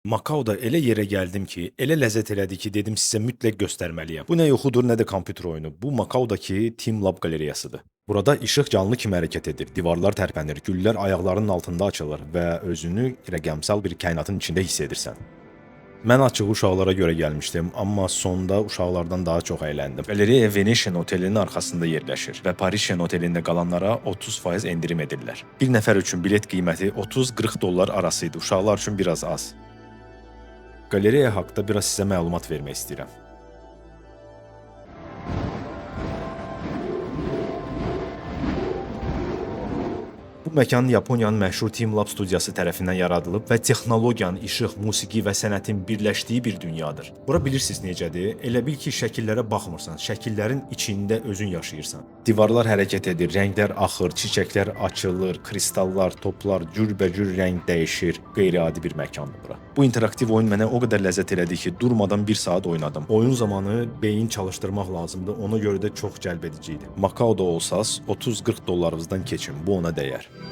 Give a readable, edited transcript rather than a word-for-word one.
Makaoda elə yerə gəldim ki, elə ləzzət elədi ki, dedim sizə mütləq göstərməliyəm. Bu nə yuxudur, nə də kompüter oyunu. Bu Makaodakı Team Lab qalereyasıdır. Burada işıq canlı kimi hərəkət edir, divarlar tərpənir, güllər ayaqlarının altında açılır və özünü rəqəmsal bir kainatın içində hiss edirsən. Mən açıq uşaqlara görə gəlmişdim, amma sonda uşaqlardan daha çox əyləndim. Qalereya Venetian otelinin arxasında yerləşir və Parisian otelində qalanlara 30% endirim edirlər. Bir nəfər üçün bilet qiyməti 30-40 dollar arası idi, uşaqlar üçün biraz az. Qalereya haqqında biraz sizə məlumat vermək istəyirəm. Bu məkan Yaponiyanın məşhur Team Lab studiyası tərəfindən yaradılıb və texnologiyanın, işıq, musiqi və sənətin birləşdiyi bir dünyadır. Bura bilirsiniz necədir? Elə bil ki, şəkillərə baxmırsan, şəkillərin içində özün yaşayırsan. Divarlar hərəkət edir, rənglər axır, çiçəklər açılır, kristallar, toplar, cürbəcür rəng dəyişir. Qeyri-adi bir məkandır bura. Bu interaktiv oyun mənə o qədər ləzzət elədi ki, durmadan 1 saat oynadım. Oyun zamanı beyin çalışdırmaq lazımdır, ona görə də çox cəlbedici idi. Makaoda olsaz 30-40 dollarınızdan keçin, bu ona dəyər.